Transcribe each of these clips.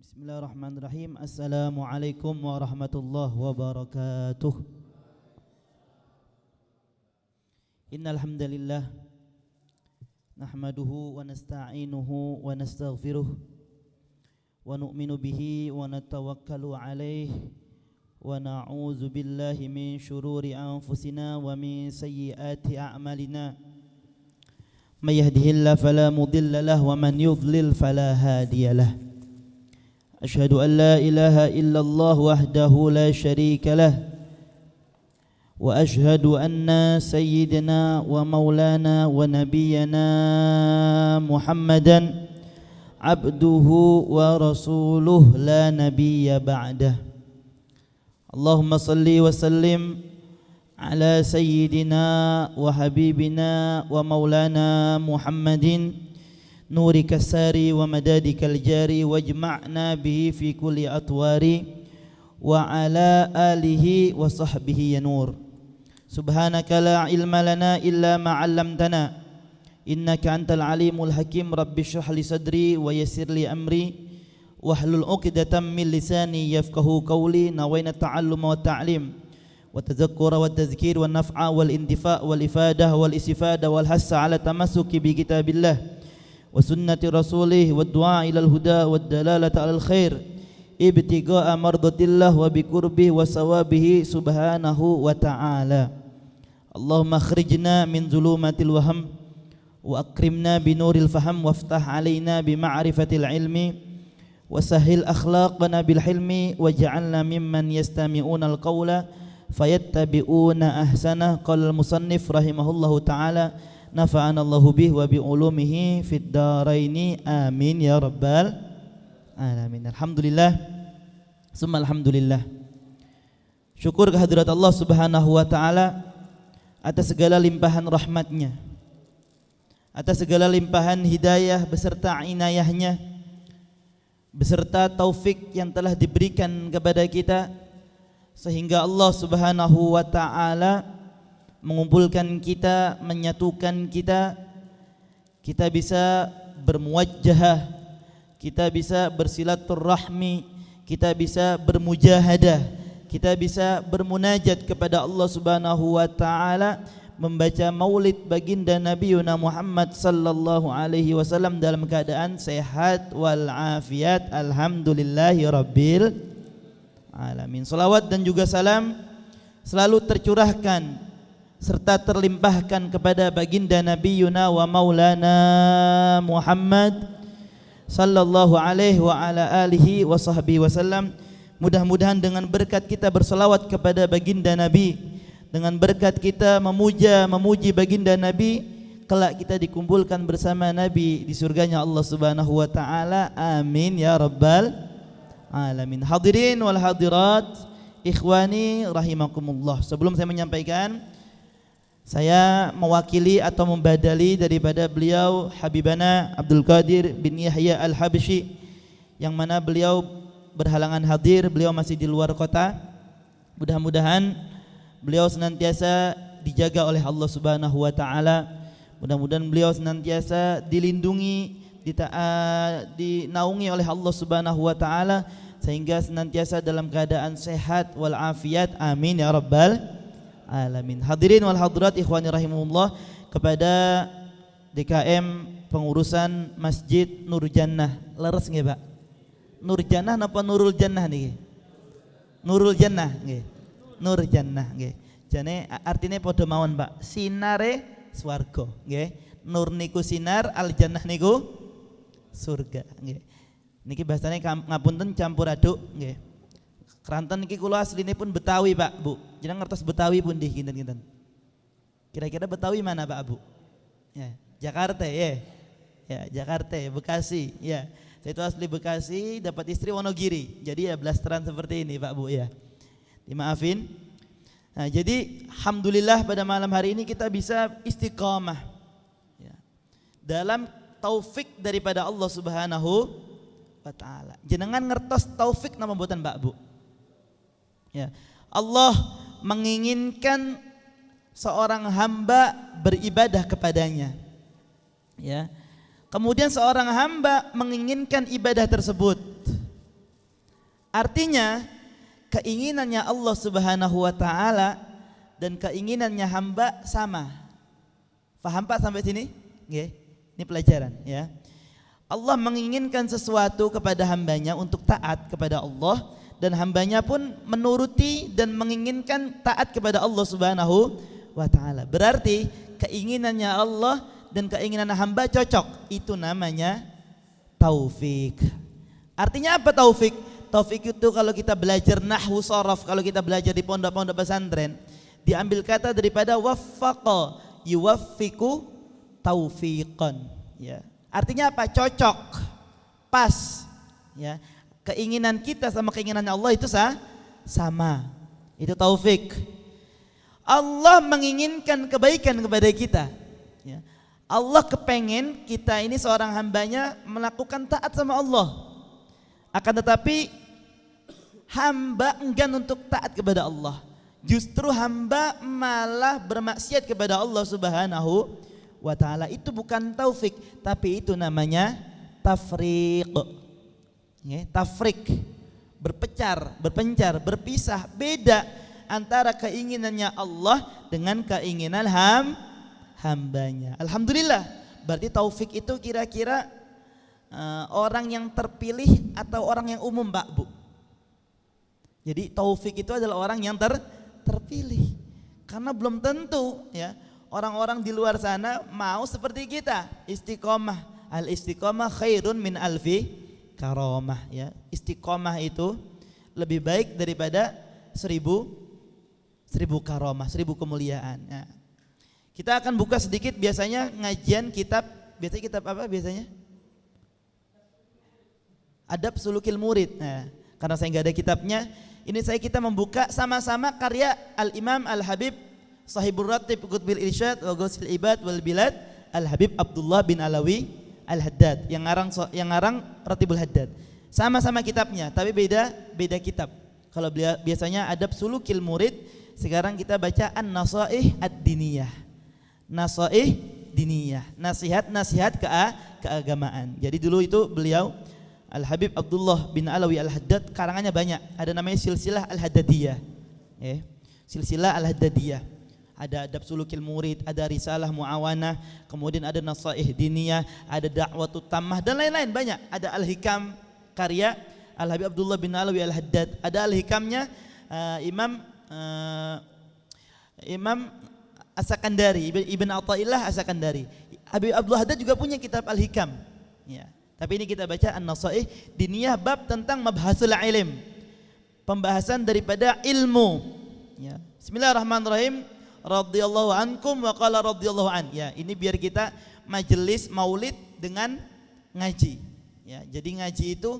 Bismillahirrahmanirrahim. Assalamualaikum warahmatullahi wabarakatuh. Innal hamdalillah nahmaduhu wa nasta'inuhu wa nastaghfiruh wa nu'minu bihi wa natawakkalu alaihi wa na'udzu billahi min syururi anfusina wa min sayyiati a'malina. May yahdihillahu fala mudilla lahu wa man yudlil fala hadiyalah. Asyhadu an la ilaha illallah wahdahu la syarika lah wa asyhadu anna sayyidina wa maulana wa nabiyyana Muhammadan abduhu wa rasuluh la nabiyya ba'dah. Allahumma salli wa sallim ala sayyidina wa habibina wa maulana Muhammadin نورك الساري ومدادك الجاري واجمعنا به في كل أطوار وعلى آله وصحبه ينور. سبحانك لا علم لنا إلا ما علمتنا إنك أنت العليم الحكيم. رب اشرح لي صدري ويسر لي أمري واحلل عقدة من لساني يفقهوا قولي. نوينا التعلم والتعليم والتذكر والتذكير والنفع والانتفاع والإفادة والاستفادة والحث على التمسك بكتاب الله وسنة رسوله والدعاء إلى الهدى والدلالة على الخير ابتغاء مرضات الله وبقربه وثوابه سبحانه وتعالى. اللهم اخرجنا من ظلمات الوهم وأكرمنا بنور الفهم وافتح علينا بمعرفة العلم وسهل أخلاقنا بالحلم واجعلنا ممن يستمعون القول فيتبعون أحسنه. قال المصنف رحمه الله تعالى nafa'ana Allahu bih wa bi ulumihi fid dharaini amin ya rabbal alamin. Alhamdulillah summa alhamdulillah. Syukur kehadirat Allah Subhanahu wa taala atas segala limpahan rahmatnya, atas segala limpahan hidayah beserta inayahnya, beserta taufik yang telah diberikan kepada kita sehingga Allah Subhanahu wa taala mengumpulkan kita, menyatukan kita, kita bisa bermuwajjahah, kita bisa bersilaturahmi, kita bisa bermujahadah, kita bisa bermunajat kepada Allah Subhanahu wa taala, membaca maulid baginda Nabi Muhammad sallallahu alaihi wasallam dalam keadaan sehat wal afiat. Alhamdulillahi rabbil alamin. Salawat dan juga salam selalu tercurahkan serta terlimpahkan kepada baginda Nabiyuna wa maulana Muhammad sallallahu alaihi wa ala alihi wa sahbihi wasallam. Mudah-mudahan dengan berkat kita berselawat kepada baginda Nabi, dengan berkat kita memuji baginda Nabi, kelak kita dikumpulkan bersama Nabi di surganya Allah Subhanahu wa taala. Amin ya rabbal alamin. Hadirin wal hadirat, ikhwani rahimakumullah. Sebelum saya menyampaikan, saya mewakili atau membadali daripada beliau Habibana Abdul Qadir bin Yahya Al-Habsyi, yang mana beliau berhalangan hadir, beliau masih di luar kota. Mudah-mudahan beliau senantiasa dijaga oleh Allah Subhanahu wa taala. Mudah-mudahan beliau senantiasa dilindungi, dinaungi oleh Allah Subhanahu wa taala sehingga senantiasa dalam keadaan sehat wal afiat. Amin ya rabbal alamin. Hadirin wal hadirat, ikhwani rahimahullah, kepada DKM pengurusan Masjid Nur Jannah. Leres nggih, Pak? Nur Jannah napa Nurul Jannah niki? Nurul Jannah nggih. Nur Jannah nggih. Jane artine padha mawon, Pak. Sinare swarga nggih. Nur niku sinar, al jannah niku surga nggih. Niki bahasane ngapunten campur aduk nggih. Keranten iki kula asline pun Betawi, Pak, Bu. Jenengan ngertos Betawi pundi kinten-kinten? Kira-kira Betawi mana, Pak, Bu? Ya, Jakarta ya. Ya, Jakarta, Bekasi, ya. Saya itu asli Bekasi, dapat istri Wonogiri. Jadi ya blasteran seperti ini, Pak, Bu ya. Dimaafin. Nah, jadi alhamdulillah pada malam hari ini kita bisa istiqamah ya, dalam taufik daripada Allah Subhanahu wa taala. Jenengan ngertos taufik nama mboten, Mbak, Bu? Ya, Allah menginginkan seorang hamba beribadah kepadanya. Ya. Kemudian seorang hamba menginginkan ibadah tersebut. Artinya keinginannya Allah Subhanahu wa taala dan keinginannya hamba sama. Paham Pak sampai sini? Nggih. Ini pelajaran ya. Allah menginginkan sesuatu kepada hambanya untuk taat kepada Allah, dan hambanya pun menuruti dan menginginkan taat kepada Allah Subhanahu wa taala. Berarti keinginannya Allah dan keinginan hamba cocok. Itu namanya taufik. Artinya apa taufik? Taufik itu kalau kita belajar nahwu sharaf, kalau kita belajar di pondok-pondok pesantren, diambil kata daripada waffaqa yuwaffiqu taufiqan ya. Artinya apa? Cocok, pas ya. Keinginan kita sama keinginannya Allah itu sama. Itu taufik. Allah menginginkan kebaikan kepada kita ya. Allah kepengen kita ini seorang hambanya melakukan taat sama Allah. Akan tetapi hamba enggan untuk taat kepada Allah. Justru hamba malah bermaksiat kepada Allah Subhanahu wa ta'ala. Itu bukan taufik, tapi itu namanya tafriq ya, tafrik, berpencar, berpisah. Beda antara keinginannya Allah dengan keinginan hambanya. Alhamdulillah, berarti taufik itu kira-kira orang yang terpilih atau orang yang umum Pak Bu? Jadi taufik itu adalah orang yang terpilih, karena belum tentu ya orang-orang di luar sana mau seperti kita istiqomah. Al istiqomah khairun min alfi karamah ya. Istiqomah itu lebih baik daripada 1000 karamah, 1000 kemuliaan ya. Kita akan buka sedikit biasanya ngajian kitab. Biasanya kitab apa biasanya? Adab Sulukil Murid. Nah, karena saya nggak ada kitabnya, ini kita membuka sama-sama karya Al-Imam Al-Habib Sahibur Ratib Qutbil Irsyad wa Ghusil Ibad wal Bilad Al-Habib Abdullah bin Alawi Al-Haddad yang ngarang Ratibul Haddad. Sama-sama kitabnya, tapi beda kitab. Kalau biasanya Adab Sulukil Murid, sekarang kita baca An-Nasaih Ad-Diniyah. Nasaih Diniyah, nasihat keagamaan. Jadi dulu itu beliau Al-Habib Abdullah bin Alawi Al-Haddad karangannya banyak. Ada namanya Silsilah Al-Haddadiyah. Silsilah Al-Haddadiyah. Ada Adab Sulukil Murid, ada Risalah Muawanah, kemudian ada Nasaih Diniyah, ada Da'watut Tammah dan lain-lain banyak. Ada Al-Hikam karya Al-Habib Abdullah bin Alawi Al-Haddad. Ada Al-Hikamnya Imam As-Sakandari, Ibn Athaillah As-Sakandari. Habib Abdullah Haddad juga punya kitab Al-Hikam. Ya. Tapi ini kita baca An-Nasaih Diniyah, bab tentang mabhasul ilm, pembahasan daripada ilmu. Ya. Bismillahirrahmanirrahim. Radhiyallahu ankum wa qala radhiyallahu an. Ya, ini biar kita majelis maulid dengan ngaji. Ya, jadi ngaji itu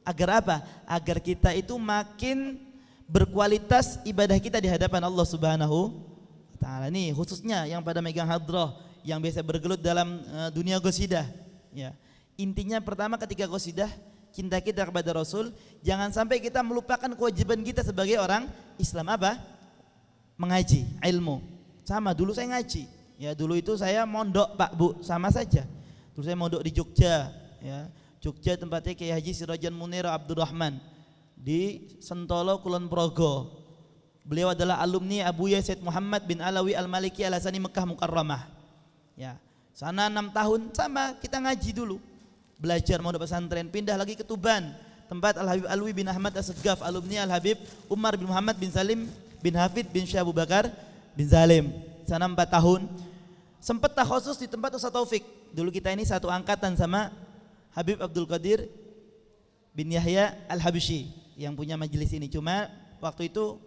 agar apa? Agar kita itu makin berkualitas ibadah kita di hadapan Allah Subhanahu wa taala. Nih khususnya yang pada megang hadrah, yang biasa bergelut dalam dunia qasidah. Ya. Intinya pertama ketika qasidah, cinta kita kepada Rasul, jangan sampai kita melupakan kewajiban kita sebagai orang Islam apa? Mengaji, ilmu. Sama dulu saya ngaji. Ya, dulu itu saya mondok Pak Bu, sama saja. Dulu saya mondok di Jogja, ya. Jogja tempatnya Kiai Haji Sirajan Munir Abdurrahman di Sentolo Kulon Progo. Beliau adalah alumni Abuya Said Muhammad bin Alawi Al-Maliki Al-Hasani Mekah Mukarramah. Ya, sana 6 tahun sama kita ngaji dulu. Belajar mondok pesantren, pindah lagi ke Tuban, tempat Al-Habib Alwi bin Ahmad As-Segaf, alumni Al-Habib Umar bin Muhammad bin Salim bin Hafid bin Syekh Abu Bakar bin Zalim. Sana 4 tahun. Sempat takhusus di tempat Ustaz Taufik. Dulu kita ini satu angkatan sama Habib Abdul Qadir bin Yahya Al-Habsyi yang punya majelis ini. Cuma waktu itu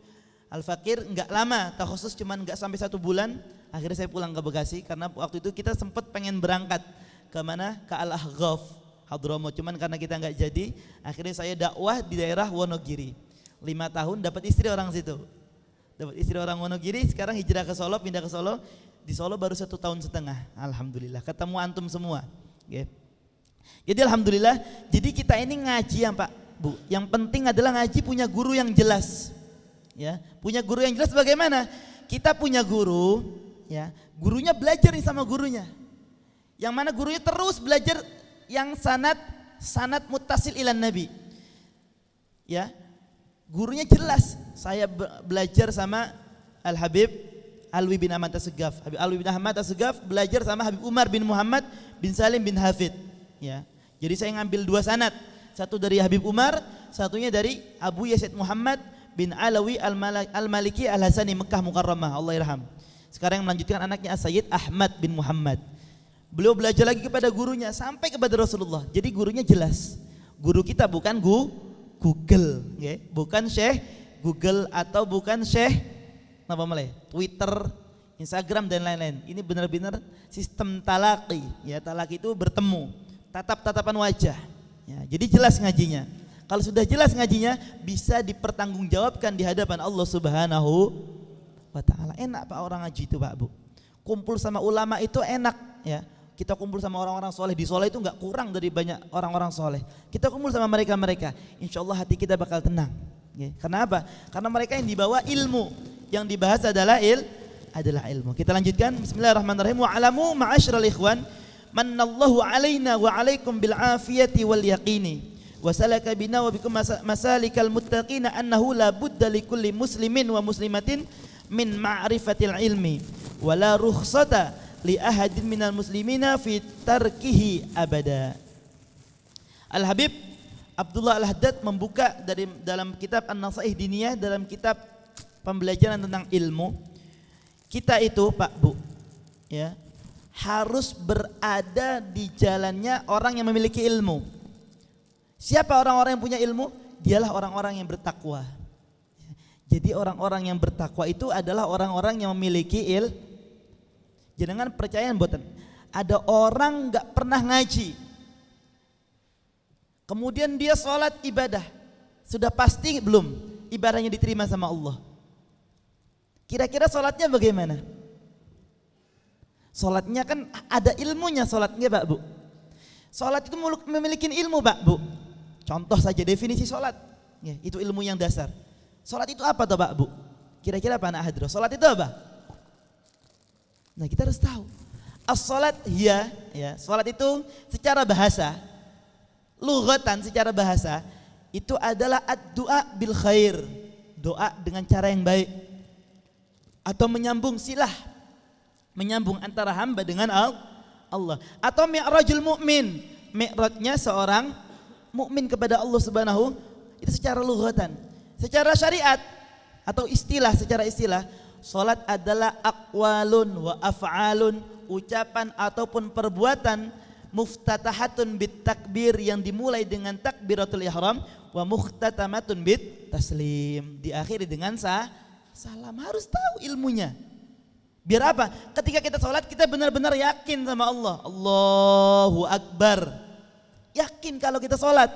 Al-Fakir enggak lama takhusus, cuma enggak sampai 1 bulan. Akhirnya saya pulang ke Bekasi karena waktu itu kita sempat pengen berangkat ke mana? Ke Al-Ahghaf Hadramut. Cuman karena kita enggak jadi, akhirnya saya dakwah di daerah Wonogiri. 5 tahun dapat istri orang situ. Dapat istri orang Wonogiri, sekarang hijrah ke Solo, pindah ke Solo. Di Solo baru 1 tahun setengah. Alhamdulillah, ketemu antum semua. Okay. Jadi alhamdulillah, jadi kita ini ngaji ya Pak Bu. Yang penting adalah ngaji punya guru yang jelas. Ya, punya guru yang jelas bagaimana? Kita punya guru, ya, gurunya belajar nih sama gurunya. Yang mana gurunya terus belajar yang sanad muttasil ilan Nabi. ya. Gurunya jelas. Saya belajar sama Al-Habib Alwi bin Ahmad As-Segaf. Habib Alwi bin Ahmad As-Segaf belajar sama Habib Umar bin Muhammad bin Salim bin Hafid, ya. Jadi saya ngambil 2 sanad. Satu dari Habib Umar, satunya dari Abu Yazid Muhammad bin Alawi Al-Maliki Al-Hasani Mekah Mukarramah, Allah irham. Sekarang yang melanjutkan anaknya As-Sayyid Ahmad bin Muhammad. Beliau belajar lagi kepada gurunya sampai kepada Rasulullah. Jadi gurunya jelas. Guru kita bukan Google, ya. Bukan Syekh Google atau bukan Syekh apa malah Twitter, Instagram dan lain-lain. Ini benar-benar sistem talaqi, ya. Talaqi itu bertemu, tatap-tatapan wajah, ya. Jadi jelas ngajinya. Kalau sudah jelas ngajinya bisa dipertanggungjawabkan di hadapan Allah Subhanahu wa taala. Enak Pak orang ngaji itu Pak Bu. Kumpul sama ulama itu enak, ya. Kita kumpul sama orang-orang soleh, di soleh itu nggak kurang dari banyak orang-orang soleh. Kita kumpul sama mereka, insya Allah hati kita bakal tenang. Kenapa? Karena mereka yang dibawa ilmu, yang dibahas adalah ilmu. Kita lanjutkan. Bismillahirrahmanirrahim. Wa'alamu ma'asyiral ikhwan, manallahu alaina wa alaikum bil afiyati wal yaqini, wa salaka bina wa bikum masalikal muttaqina, annahu la budda likulli muslimin wa muslimatin min ma'rifatil ilmi, wa la rukhsata li ahadin minal muslimina fi tarkihi abada. Al-Habib Abdullah Al-Haddad membuka dalam kitab An-Nasaih Diniyah, dalam kitab pembelajaran tentang ilmu. Kita itu Pak Bu, ya, harus berada di jalannya orang yang memiliki ilmu. Siapa orang-orang yang punya ilmu? Dialah orang-orang yang bertakwa. Jadi orang-orang yang bertakwa itu adalah orang-orang yang memiliki ilmu. Jangan percaya mboten. Ada orang nggak pernah ngaji, kemudian dia sholat ibadah, sudah pasti belum ibadahnya diterima sama Allah. Kira-kira sholatnya bagaimana? Sholatnya kan ada ilmunya sholatnya Pak Bu. Sholat itu memiliki ilmu Pak Bu. Contoh saja definisi sholat, ya, itu ilmu yang dasar. Sholat itu apa toh Pak Bu? Kira-kira apa anak hadro? Sholat itu apa? Nah kita harus tahu. As-salat hiya, ya, salat itu secara bahasa, lughatan secara bahasa itu adalah ad-du'a bil khair, doa dengan cara yang baik, atau menyambung silah, menyambung antara hamba dengan Allah, atau mi'rajul mu'min, mi'rajnya seorang mukmin kepada Allah Subhanahu, itu secara lughatan. Secara syariat atau istilah, secara istilah, salat adalah aqwalun wa af'alun, ucapan ataupun perbuatan, muftatahatun bit takbir, yang dimulai dengan takbiratul ihram, wa mukhtatamatun bit taslim, diakhiri dengan salam. Harus tahu ilmunya. Biar apa? Ketika kita salat kita benar-benar yakin sama Allah. Allahu Akbar. Yakin kalau kita salat.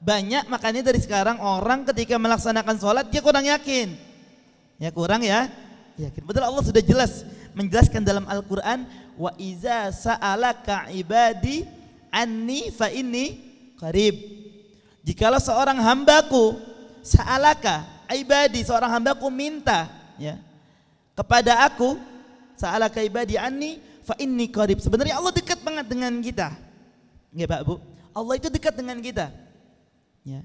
Banyak makanya dari sekarang orang ketika melaksanakan salat dia kurang yakin. Ya kurang ya yakin. Betul, Allah sudah jelas menjelaskan dalam Al-Quran, wa iza sa'alaka ibadi anni fa inni qarib. Jikalau seorang hambaku, sa'alaka ibadi, seorang hambaku minta, ya, kepada aku, sa'alaka ibadi anni fa inni qarib. Sebenarnya Allah dekat banget dengan kita, ya Pak Bu. Allah itu dekat dengan kita, ya.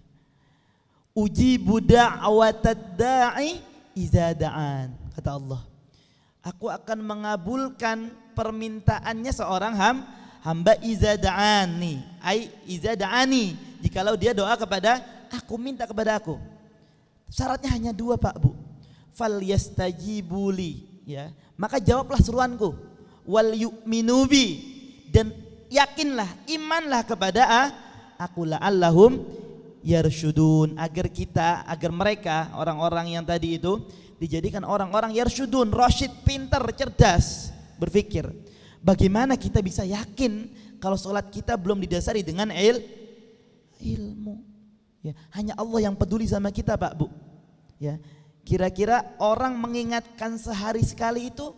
Ujibu da'watad da'i iza da'an, kata Allah, aku akan mengabulkan permintaannya seorang hamba iza da'ani, ai iza da'ani, jikalau dia doa kepada aku, minta kepada aku. Syaratnya hanya 2 Pak Bu. Fal yastajibuli, ya, maka jawablah seruanku, wal yu'minu bi, dan yakinlah, imanlah kepada aku, la'allahum yarsyudun, agar mereka orang-orang yang tadi itu dijadikan orang-orang yarsyudun, rasyid, pintar, cerdas, berpikir. Bagaimana kita bisa yakin kalau sholat kita belum didasari dengan ilmu? Ya, hanya Allah yang peduli sama kita Pak Bu. Ya, kira-kira orang mengingatkan sehari sekali itu,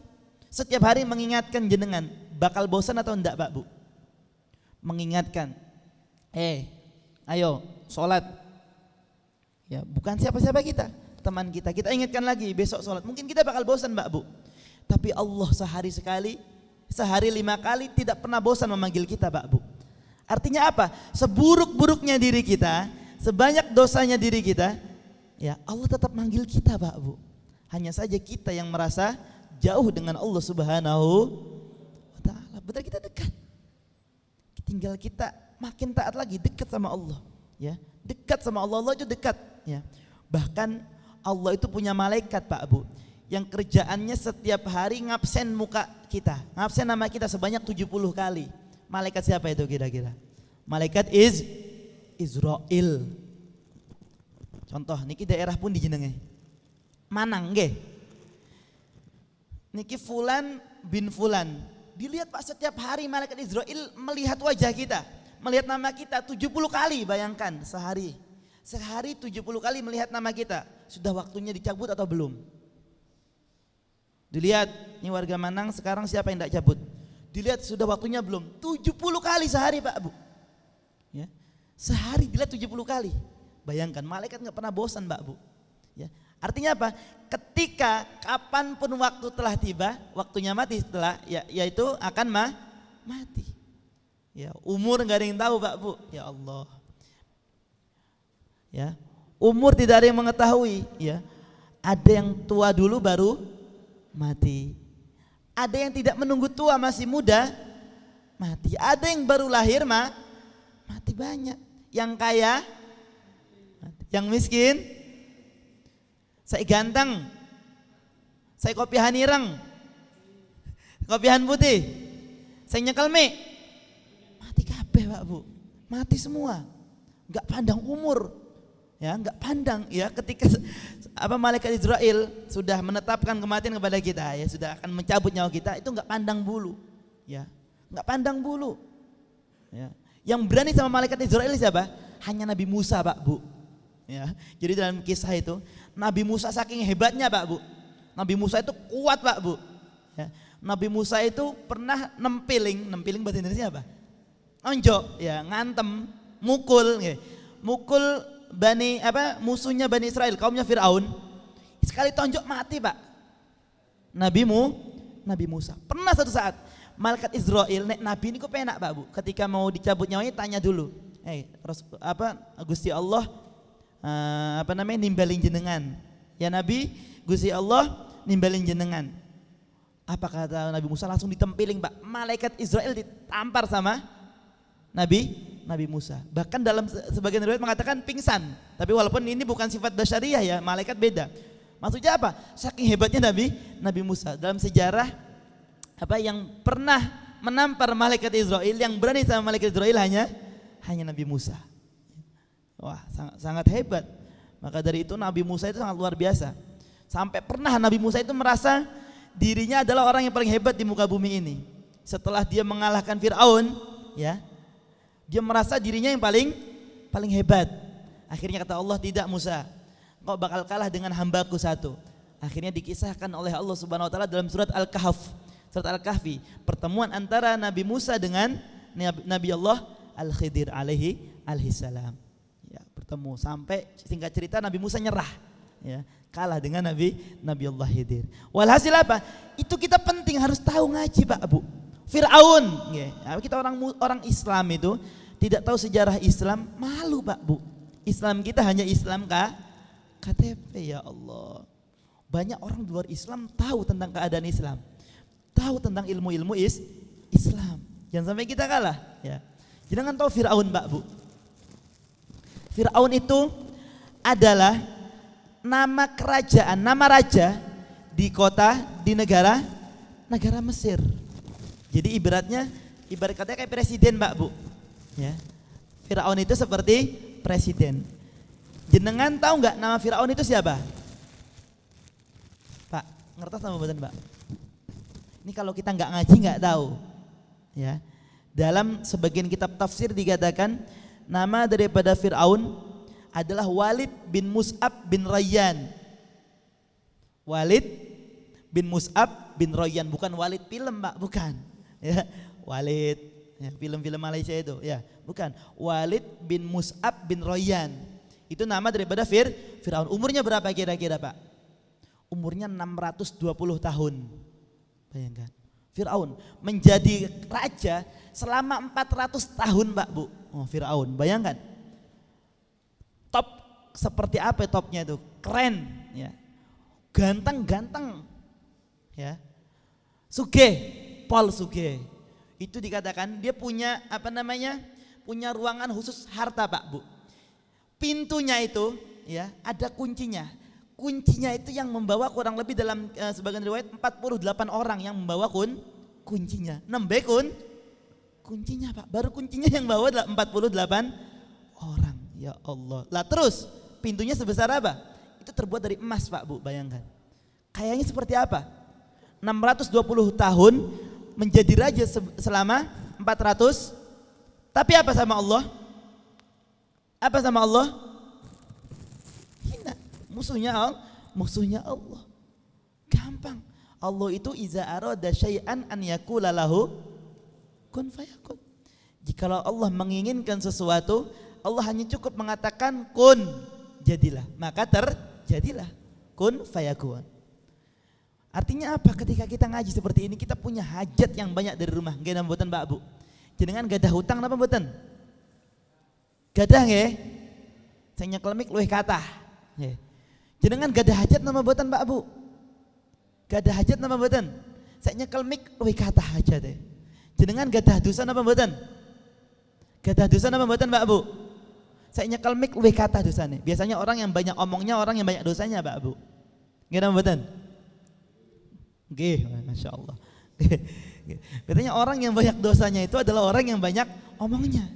setiap hari mengingatkan jenengan, bakal bosan atau enggak Pak Bu? Mengingatkan, ayo sholat, ya, bukan siapa-siapa kita, teman kita ingatkan lagi besok sholat, mungkin kita bakal bosan Mbak Bu. Tapi Allah sehari sekali, sehari 5 kali tidak pernah bosan memanggil kita Mbak Bu. Artinya apa? Seburuk-buruknya diri kita, sebanyak dosanya diri kita, ya Allah tetap manggil kita Pak Bu. Hanya saja kita yang merasa jauh dengan Allah Subhanahu wa taala. Betul, kita dekat. Tinggal kita makin taat lagi, dekat sama Allah, ya. Dekat sama Allah, Allah itu dekat, ya. Bahkan Allah itu punya malaikat Pak Bu, yang kerjaannya setiap hari ngabsen muka kita, ngabsen nama kita sebanyak 70 kali. Malaikat siapa itu kira-kira? Malaikat Israel. Contoh niki daerah pun dijenenge Manang nggih. Niki Fulan bin Fulan. Dilihat Pak, setiap hari malaikat Israel melihat wajah kita, melihat nama kita 70 kali, bayangkan sehari. Sehari 70 kali melihat nama kita. Sudah waktunya dicabut atau belum? Dilihat, ini warga Manang sekarang siapa yang tidak cabut? Dilihat sudah waktunya belum? 70 kali sehari Pak Bu. Ya. Sehari dilihat 70 kali. Bayangkan, malaikat nggak pernah bosan Pak Bu. Ya. Artinya apa? Ketika kapanpun waktu telah tiba, waktunya mati setelah, yaitu akan mati. Ya, umur nggak ada yang tahu Pak Bu. Ya Allah. Ya, umur tidak ada yang mengetahui. Ya, ada yang tua dulu baru mati. Ada yang tidak menunggu tua, masih muda mati. Ada yang baru lahir mati banyak. Yang kaya mati. Yang miskin, saya ganteng, saya kopihan ireng, kopihan putih, saya nyekel mie, mati kabeh Pak Bu. Mati semua. Enggak pandang umur. Ya, enggak pandang, ya, ketika malaikat Israel sudah menetapkan kematian kepada kita, ya, sudah akan mencabut nyawa kita, itu enggak pandang bulu, ya, enggak pandang bulu, ya. Yang berani sama malaikat Israel siapa? Hanya Nabi Musa Pak Bu, ya. Jadi dalam kisah itu Nabi Musa saking hebatnya Pak Bu, Nabi Musa itu kuat Pak Bu, ya. Nabi Musa itu pernah nempiling bahasa Indonesia apa? Onjok, ya, ngantem, mukul, ya. Mukul musuhnya Bani Israel, kaumnya Fir'aun. Sekali tonjok mati Pak. Nabi Musa. Pernah satu saat malaikat Israel nek Nabi ini kok penak Pak Bu. Ketika mau dicabut nyawanya tanya dulu, Gusti Allah nimbalin jenengan. Ya Nabi, Gusti Allah nimbalin jenengan. Apa kata Nabi Musa? Langsung ditempiling Pak. Malaikat Israel ditampar sama Nabi Musa. Bahkan dalam sebagian riwayat mengatakan pingsan. Tapi walaupun ini bukan sifat basyariah, ya, malaikat beda. Maksudnya apa? Saking hebatnya Nabi Musa. Dalam sejarah yang pernah menampar malaikat Israel, yang berani sama malaikat Israel hanya Nabi Musa. Wah, sangat hebat. Maka dari itu Nabi Musa itu sangat luar biasa. Sampai pernah Nabi Musa itu merasa dirinya adalah orang yang paling hebat di muka bumi ini. Setelah dia mengalahkan Fir'aun, ya, dia merasa dirinya yang paling hebat. Akhirnya kata Allah, tidak Musa, kau bakal kalah dengan hambaku satu. Akhirnya dikisahkan oleh Allah Subhanahu wa taala dalam surat Al-Kahfi, pertemuan antara Nabi Musa dengan Nabi Allah Al-Khidir alaihi salam. Ya, bertemu sampai singkat cerita Nabi Musa nyerah, ya, kalah dengan Nabi Allah Khidir. Walhasil apa? Itu kita penting harus tahu ngaji Pak Bu. Fir'aun, ya, kita orang Islam itu tidak tahu sejarah Islam, malu Pak Bu. Islam kita hanya Islam KTP, ya Allah. Banyak orang di luar Islam tahu tentang keadaan Islam, tahu tentang ilmu-ilmu Islam. Jangan sampai kita kalah, ya. Jangan tahu Fir'aun Pak Bu. Fir'aun itu adalah nama kerajaan, nama raja di negara Mesir. Jadi ibarat katanya kayak presiden Pak Bu, ya. Fir'aun itu seperti presiden. Jenengan tahu nggak nama Fir'aun itu siapa? Pak, ngertos nama badan Pak? Ini kalau kita nggak ngaji nggak tahu, ya. Dalam sebagian kitab tafsir dikatakan nama daripada Fir'aun adalah Walid bin Mus'ab bin Rayyan. Walid bin Mus'ab bin Rayyan, bukan Walid film Pak, bukan. Ya, Walid, ya, film-film Malaysia itu, ya, bukan. Walid bin Mus'ab bin Rayyan. Itu nama daripada Fir'aun. Umurnya berapa kira-kira Pak? Umurnya 620 tahun. Bayangkan. Fir'aun menjadi raja selama 400 tahun Pak Bu. Oh, Fir'aun, bayangkan. top seperti apa topnya itu? Keren, ya. Ganteng, ya. Sugih, Paul Sugih. Itu dikatakan dia punya punya ruangan khusus harta, Pak, Bu. Pintunya itu, ya, ada kuncinya. Kuncinya itu yang membawa kurang lebih dalam sebagian riwayat 48 orang yang membawa kuncinya. Nembe kuncinya, Pak. Baru kuncinya yang bawa 48 orang. Ya Allah. Lah terus pintunya sebesar apa? Itu terbuat dari emas, Pak, Bu, bayangkan. Kayaknya seperti apa? 620 tahun menjadi raja selama 400. Tapi apa sama Allah? Apa sama Allah? Hina. Musuhnya Allah. Gampang. Allah itu iza arada syai'an an yaqula lahu kun fayakun. Jikalau Allah menginginkan sesuatu, Allah hanya cukup mengatakan kun, jadilah, maka terjadilah. Kun fayakun. Artinya apa? Ketika kita ngaji seperti ini, kita punya hajat yang banyak dari rumah. Nggih napa mboten, Pak, Bu? Jenengan gadah hutang napa mboten? Gadah nggih? Sing nyekel mik luwih kathah. Nggih. Jenengan gadah hajat napa mboten, Pak, Bu? Gadah hajat napa mboten? Sing nyekel mik luwih kathah hajate. Jenengan gadah dosa napa mboten? Gadah dosa napa mboten, Pak, Bu? Sing nyekel mik luwih kathah dosane. Biasanya orang yang banyak omongnya orang yang banyak dosanya, Pak, Bu. Nggih napa mboten? Nggih, Masya Allah. Katanya orang yang banyak dosanya itu adalah orang yang banyak omongnya.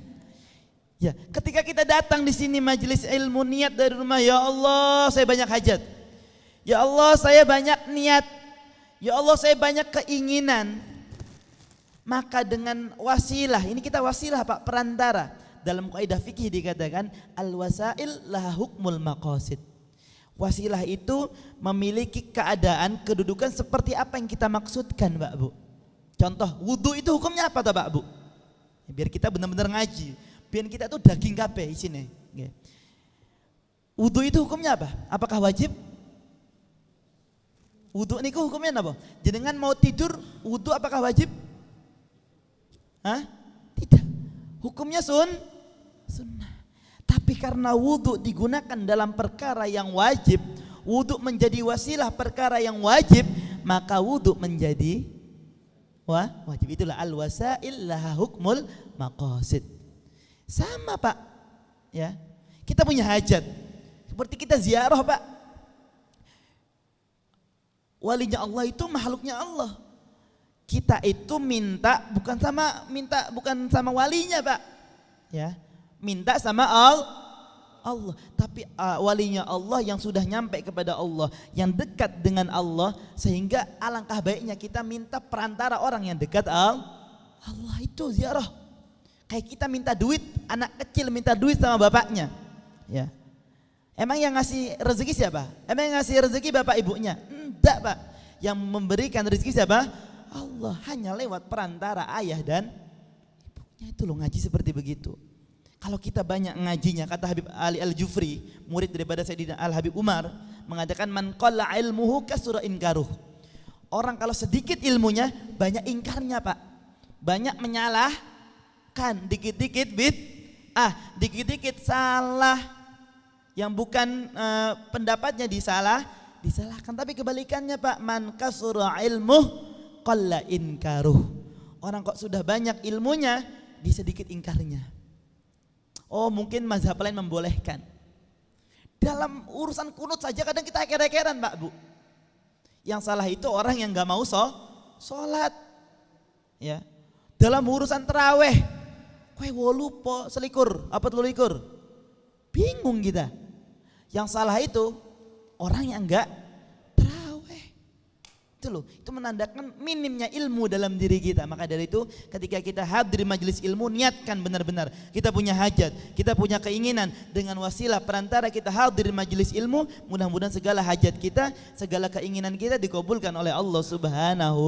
Ya, ketika kita datang di sini majelis ilmu, niat dari rumah, ya Allah saya banyak hajat, ya Allah saya banyak niat, ya Allah saya banyak keinginan, maka dengan wasilah, ini kita wasilah, Pak, perantara. Dalam kaidah fikih dikatakan al wasail laha hukmul maqasid. Wasilah itu memiliki keadaan, kedudukan seperti apa yang kita maksudkan, Pak, Bu. Contoh, wudu itu hukumnya apa, Pak, Bu? Biar kita benar-benar ngaji, biar kita tuh daging kabeh isine. Wudu itu hukumnya apa? Apakah wajib? Wudu niku hukumnya apa? Jenengan mau tidur, wudu apakah wajib? Hah? Tidak. Hukumnya sunnah. Tapi karena wudu digunakan dalam perkara yang wajib, wudu menjadi wasilah perkara yang wajib, maka wudu menjadi wajib. Itulah al-wasail laha hukmul maqasid. Sama, Pak. Ya. Kita punya hajat. Seperti kita ziarah, Pak. Walinya Allah itu makhluknya Allah. Kita itu minta bukan sama walinya, Pak. Ya. Minta sama Allah, tapi walinya Allah yang sudah nyampe kepada Allah, yang dekat dengan Allah, sehingga alangkah baiknya kita minta perantara orang yang dekat Allah itu ziarah. Kayak kita minta duit, anak kecil minta duit sama bapaknya, ya. Emang yang ngasih rezeki siapa? Emang yang ngasih rezeki bapak ibunya? Enggak, Pak. Yang memberikan rezeki siapa? Allah, hanya lewat perantara ayah dan ibunya. Itu loh ngaji seperti begitu. Kalau kita banyak ngajinya, kata Habib Ali Al-Jufri, murid daripada Sayyidina Al-Habib Umar, mengatakan man qalla ilmuhu kasura inkaruh. Orang kalau sedikit ilmunya, banyak ingkarnya, Pak. Banyak menyalahkan, dikit-dikit dikit-dikit salah, yang bukan pendapatnya disalahkan. Tapi kebalikannya, Pak, man kasura ilmuh qalla inkaruh. Orang kok sudah banyak ilmunya, di sedikit ingkarnya. Oh, mungkin mazhab lain membolehkan. Dalam urusan kunut saja kadang kita heker-hekeran, Pak, Bu. Yang salah itu orang yang gak mau sholat. Ya. Dalam urusan terawih, kowe 8 po selikur, apa 23? Bingung kita. Yang salah itu orang yang enggak terawih. Itu loh, itu menandakan minimnya ilmu dalam diri kita. Maka dari itu ketika kita hadir majelis ilmu, niatkan benar-benar kita punya hajat, kita punya keinginan, dengan wasilah perantara kita hadir majelis ilmu, mudah-mudahan segala hajat kita, segala keinginan kita dikabulkan oleh Allah Subhanahu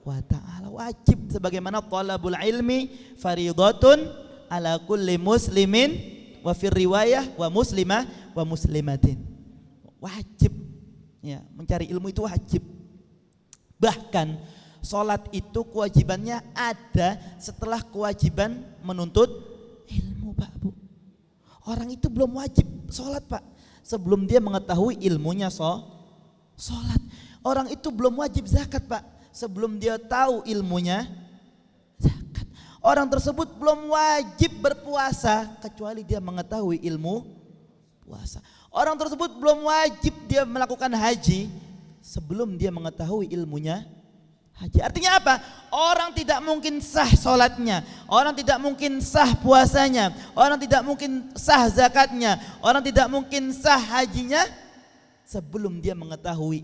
wa ta'ala. Wajib, sebagaimana talabul ilmi faridatun ala kulli muslimin wa fir riwayah wa muslimah wa muslimatin. Wajib, ya, mencari ilmu itu wajib. Bahkan sholat itu kewajibannya ada setelah kewajiban menuntut ilmu, Pak, Bu. Orang itu belum wajib sholat Pak, sebelum dia mengetahui ilmunya sholat. Orang itu belum wajib zakat Pak, sebelum dia tahu ilmunya zakat. Orang tersebut belum wajib berpuasa kecuali dia mengetahui ilmu puasa. Orang tersebut belum wajib dia melakukan haji sebelum dia mengetahui ilmunya haji. Artinya apa? Orang tidak mungkin sah sholatnya, orang tidak mungkin sah puasanya, orang tidak mungkin sah zakatnya, orang tidak mungkin sah hajinya sebelum dia mengetahui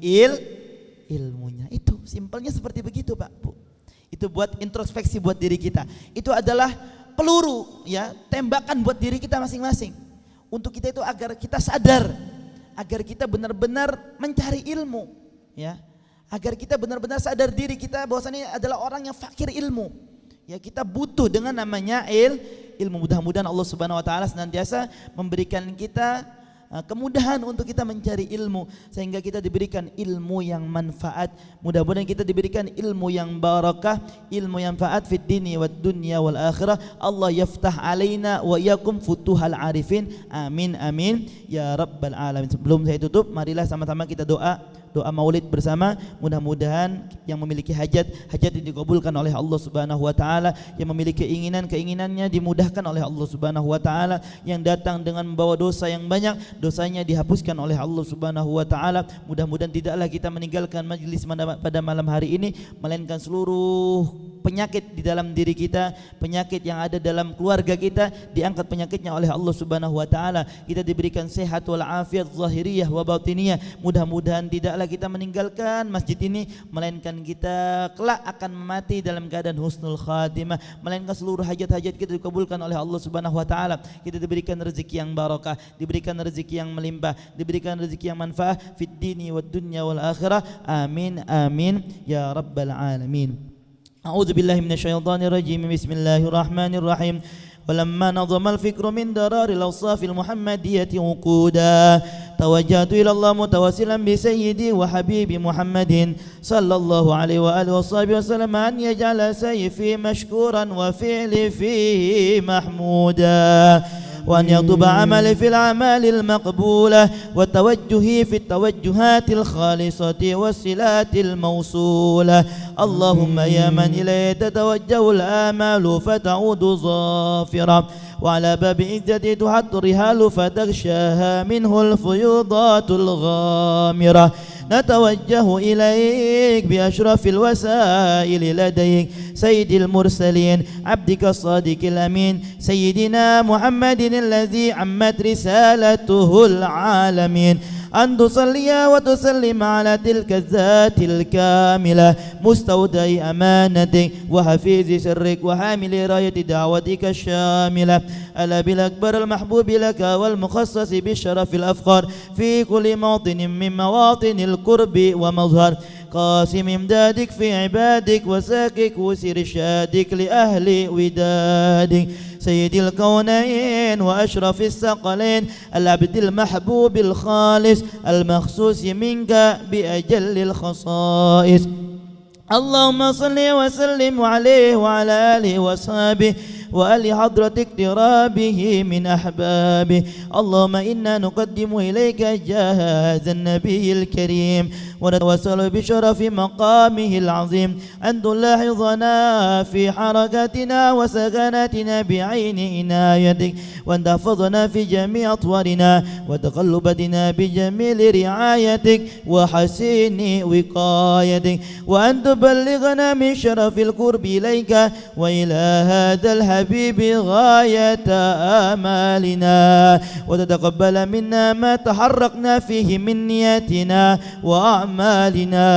ilmunya. Itu simpelnya seperti begitu Pak Bu. Itu buat introspeksi buat diri kita. Itu adalah peluru ya, tembakan buat diri kita masing-masing. Untuk kita itu agar kita sadar, agar kita benar-benar mencari ilmu ya. Agar kita benar-benar sadar diri kita bahwasanya adalah orang yang fakir ilmu. Ya, kita butuh dengan namanya ilmu. Mudah-mudahan Allah Subhanahu wa taala senantiasa memberikan kita kemudahan untuk kita mencari ilmu sehingga kita diberikan ilmu yang manfaat. Mudah-mudahan kita diberikan ilmu yang barakah, ilmu yang manfaat fid dini wad dunya wal akhirah. Allah yaftah alaina wa iyyakum futuhal arifin. Amin amin ya rabbal alamin. Sebelum saya tutup, marilah sama-sama kita doa maulid bersama. Mudah-mudahan yang memiliki hajat dikabulkan oleh Allah Subhanahu wa taala, yang memiliki keinginannya dimudahkan oleh Allah Subhanahu wa taala, yang datang dengan membawa dosa yang banyak, dosanya dihapuskan oleh Allah Subhanahu wa taala. Mudah-mudahan tidaklah kita meninggalkan majlis pada malam hari ini melainkan seluruh penyakit di dalam diri kita, penyakit yang ada dalam keluarga kita diangkat penyakitnya oleh Allah Subhanahu wa taala. Kita diberikan sehat wal afiat zahiriyah wa batiniyah. Mudah-mudahan tidaklah kita meninggalkan masjid ini melainkan kita kelak akan mati dalam keadaan husnul khatimah, melainkan seluruh hajat-hajat kita dikabulkan oleh Allah Subhanahu wa taala. Kita diberikan rezeki yang barakah, diberikan rezeki yang melimpah, diberikan rezeki yang manfaat fid dini wad dunya wal akhirah. Amin amin ya rabbal alamin. A'udzu billahi minasyaitonir rajim. Bismillahirrahmanirrahim. ولما نظم الفكر من درار الأوصاف المحمدية وقودا توجهت إلى الله متوسلا بسيدي وحبيبي محمد صلى الله عليه وآله وصحبه وسلم أن يجعل سيفي مشكورا وفعلي فيه محمودا، وأن يطب عملي في الأعمال المقبولة وتوجهي في التوجهات الخالصة والصلات الموصولة. اللهم يا من إليه تتوجه الآمال فتعود ظافرة، وعلى باب عزتي تحط الرحال فتغشاها منه الفيوضات الغامرة. نتوجه إليك بأشرف الوسائل لديك سيد المرسلين عبدك الصادق الأمين سيدنا محمد الذي عمت رسالته العالمين، أن تصلي وتسلم على تلك الذات الكاملة مستودع أمانتك وحفيظ سرك وحامل راية دعوتك الشاملة، ألا بالأكبر المحبوب لك والمخصص بالشرف الأفخر في كل موطن من مواطن القرب ومظهر، قاسم امدادك في عبادك وساكك وسر شادك لأهل ودادك، سيد الكونين وأشرف الثقلين العبد المحبوب الخالص المخصوص منك بأجل الخصائص. اللهم صل وسلم عليه وعلى آله وصحبه وآل حضرة اقترابه من أحبابه. اللهم إنا نقدم إليك جاه هذا النبي الكريم ونتوسل بشرف مقامه العظيم أن تلاحظنا في حركاتنا وسكناتنا بعين عنايتك، وأن تحفظنا في جميع أطوارنا وتقلباتنا بجميل رعايتك وحسين وقايتك، وأن تبلغنا من شرف القرب إليك وإلى هذا الحبيب غاية آمالنا، وتتقبل منا ما تحركنا فيه من نياتنا وأعمالنا،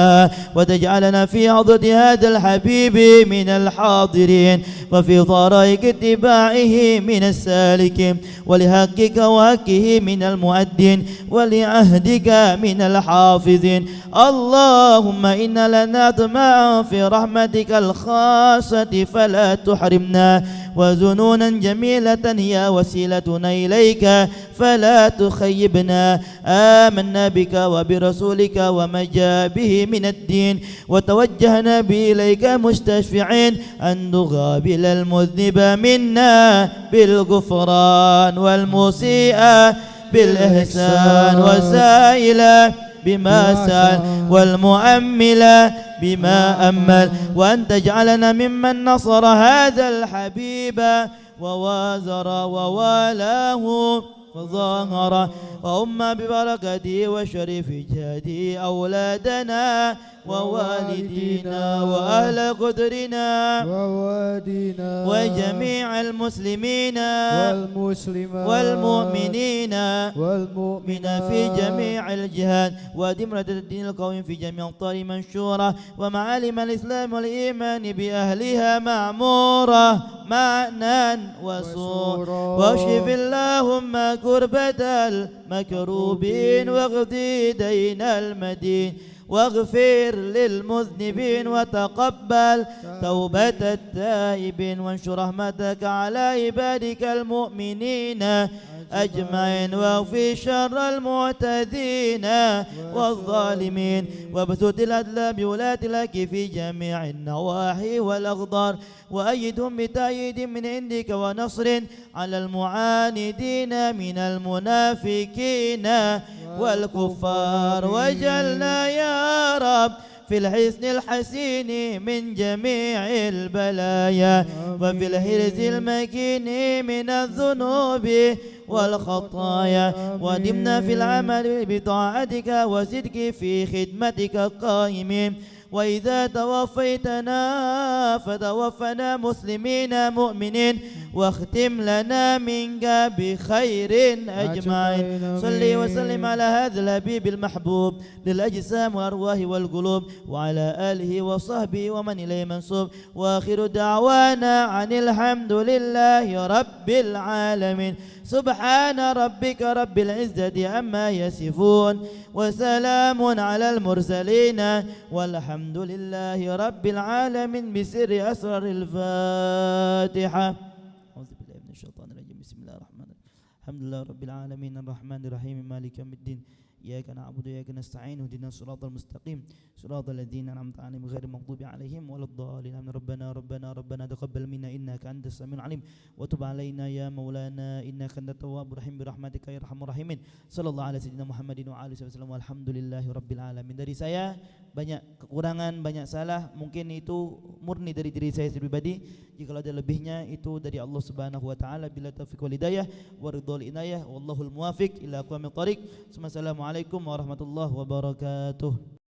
وتجعلنا في حضرة هذا الحبيب من الحاضرين وفي طرائق اتباعه من السالكين، ولحقك وحقه من المؤدين ولعهدك من الحافظين. اللهم إنا لنا طمعا في رحمتك الخاصة فلا تحرمنا، وزنونا جميلة هي وسيلتنا إليك فلا تخيبنا. آمنا بك وبرسولك وما جاء به من الدين وتوجهنا به إليك مستشفعين أن تقابل المذنب منا بالغفران والمسيء بالإحسان والسائل بما سأل والمؤمل بما أمل، وأن تجعلنا ممن نصر هذا الحبيب ووازر ووالاه وظاهر وأما ببركته وشريف جهده أولادنا ووالدينا وأهل قدرنا ووادينا وجميع المسلمين والمؤمنين في جميع الجهات ودمرة الدين القويم في جميع الطريق منشورة ومعالم الإسلام والإيمان بأهلها معمورة معنى وسورة واشف اللهم كربة المكروبين واقضي دين المدين واغفر للمذنبين وتقبل توبة التائبين وانشر رحمتك على عبادك المؤمنين أجمعين واغفر شر المعتدين والظالمين وابسط العدل بولاة لك في جميع النواحي والأقدار وأيدهم بتأييد من عندك ونصر على المعاندين من المنافقين والكفار واجعلنا يا رب في الحسن الحسين من جميع البلايا وفي الحرز المكين من الذنوب والخطايا ودمنا في العمل بطاعتك وصدق في خدمتك قائمين وإذا توفيتنا فتوفنا مسلمين مؤمنين واختم لنا منك بخير أجمعين. صلي وسلم على هذا الحبيب المحبوب للأجسام والأرواح والقلوب وعلى آله وصحبه ومن إليه منسوب وآخر دعوانا عن الحمد لله رب العالمين. سبحان ربك رب العزة عما يصفون وسلام على المرسلين والحمد لله رب العالمين بسر أسرار الفاتحة. أعوذ بالله من الشيطان الرجيم. بسم الله الرحمن الرحيم. الحمد لله رب العالمين الرحمن الرحيم مالك يوم الدين إياك نعبد وإياك نستعين اهدنا الصراط المستقيم صراط الذين أنعمت عليهم غير المغضوب عليهم ولا الضالين. ربنا تقبل منا إنك أنت السميع العليم وتب علينا يا مولانا إنك أنت التواب الرحيم برحمتك يا أرحم الراحمين. Sallallahu alaihi sayyidina Muhammadin wa alihi wasallam. Alhamdulillahi rabbil alamin. Dari saya banyak kekurangan, banyak salah, mungkin itu murni dari diri saya pribadi. Jika ada lebihnya itu dari Allah Subhanahu wa taala. Bila taufiq wal hidayah wa ridhal inayah wallahul muwafiq ila aqwamit thariq. Assalamualaikum warahmatullahi wabarakatuh.